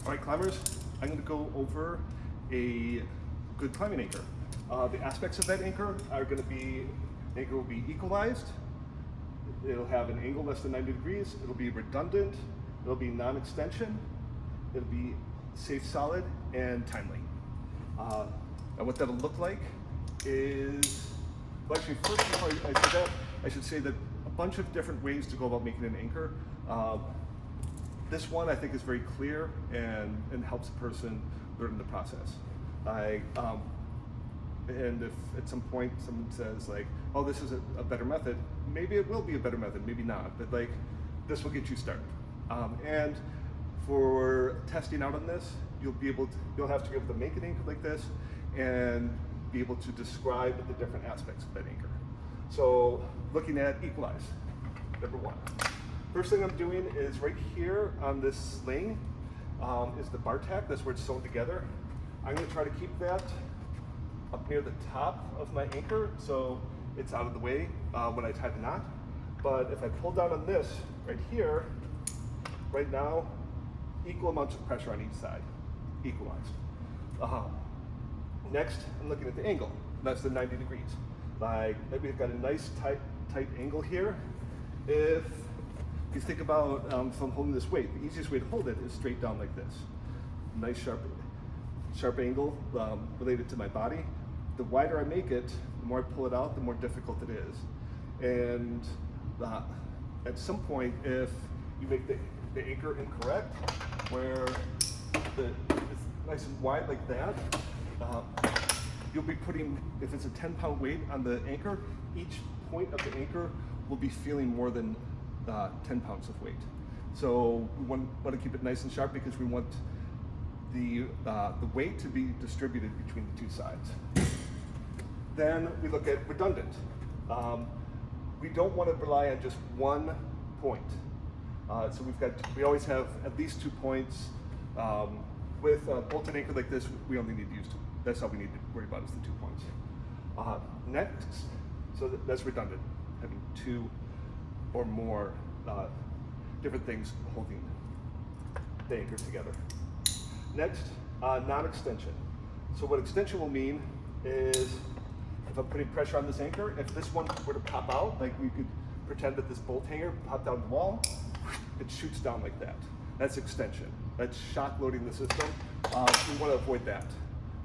All right, climbers, I'm going to go over a good climbing anchor. The aspects of that anchor are going to be, the anchor will be equalized, it'll have an angle less than 90 degrees, it'll be redundant, it'll be non-extension, it'll be safe, solid, and timely. And what that'll look like is, well actually first before I say that, I should say that a bunch of different ways to go about making an anchor. This one I think is very clear and helps a person learn the process. And if at some point someone says like, oh, this is a better method, maybe it will be a better method, maybe not, but like this will get you started. And for testing out on this, you'll have to be able to make an anchor like this and be able to describe the different aspects of that anchor. So looking at equalize, number one. First thing I'm doing is right here on this sling is the bar tack. That's where it's sewn together. I'm going to try to keep that up near the top of my anchor so it's out of the way when I tie the knot. But if I pull down on this right here, right now, equal amounts of pressure on each side, equalized. Next, I'm looking at the angle. That's the 90 degrees. Like maybe we've got a nice tight angle here. If you think about if I'm holding this weight, the easiest way to hold it is straight down like this. Nice sharp angle related to my body. The wider I make it, the more I pull it out, the more difficult it is. And at some point, if you make the anchor incorrect, where it's nice and wide like that, you'll be putting, if it's a 10-pound weight on the anchor, each point of the anchor will be feeling more than 10 pounds of weight. So we want to keep it nice and sharp because we want the weight to be distributed between the two sides. Then we look at redundant. We don't want to rely on just one point. So we always have at least 2 points. With a bolted anchor like this, we only need to use 2. That's all we need to worry about is the 2 points. Next, so that's redundant, having 2 or more different things holding the anchors together. Next, non-extension. So what extension will mean is if I'm putting pressure on this anchor, if this one were to pop out, like we could pretend that this bolt hanger popped down the wall, it shoots down like that. That's extension. That's shock loading the system. We want to avoid that.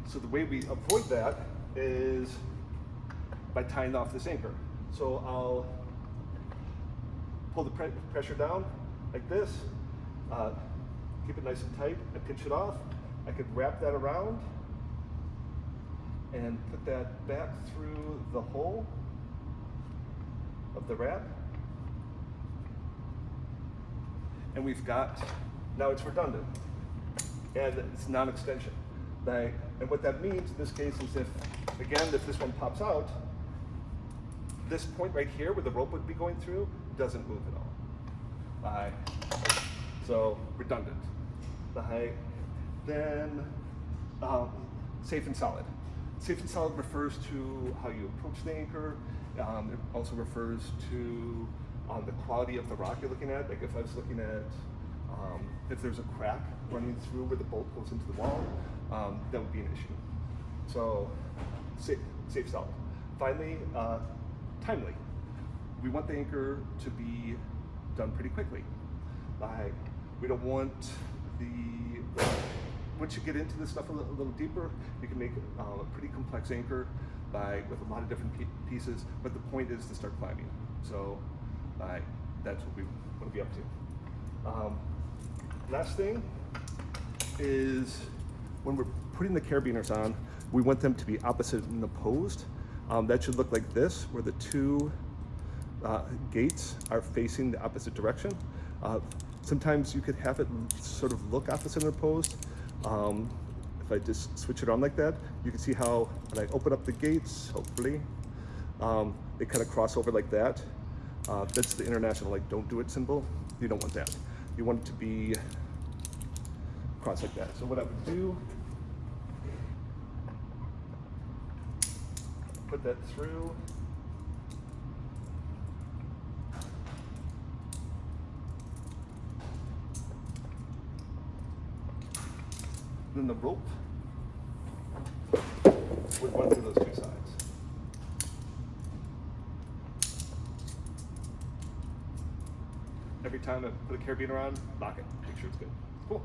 So the way we avoid that is by tying off this anchor. So I'll pull the pressure down like this, keep it nice and tight, I pinch it off, I could wrap that around and put that back through the hole of the wrap. And we've got, now it's redundant and it's non-extension. And what that means in this case is if this one pops out, this point right here where the rope would be going through doesn't move at all. So redundant. Then safe and solid. Safe and solid refers to how you approach the anchor. It also refers to the quality of the rock you're looking at. Like if I was looking at if there's a crack running through where the bolt goes into the wall, that would be an issue. So safe, solid. Finally, timely. We want the anchor to be done pretty quickly. We don't want once you get into this stuff a little deeper, you can make a pretty complex anchor with a lot of different pieces, but the point is to start climbing. So that's what we want to be up to. Last thing is when we're putting the carabiners on, we want them to be opposite and opposed. That should look like this, where the 2 gates are facing the opposite direction. Sometimes you could have it sort of look opposite and opposed. If I just switch it on like that, you can see how when I open up the gates, hopefully, they kind of cross over like that. That's the international like don't do it symbol. You don't want that. You want it to be crossed like that. So what I would do, put that through. then the rope would run through those two sides. Every time I put a carabiner on, lock it, make sure it's good. Cool.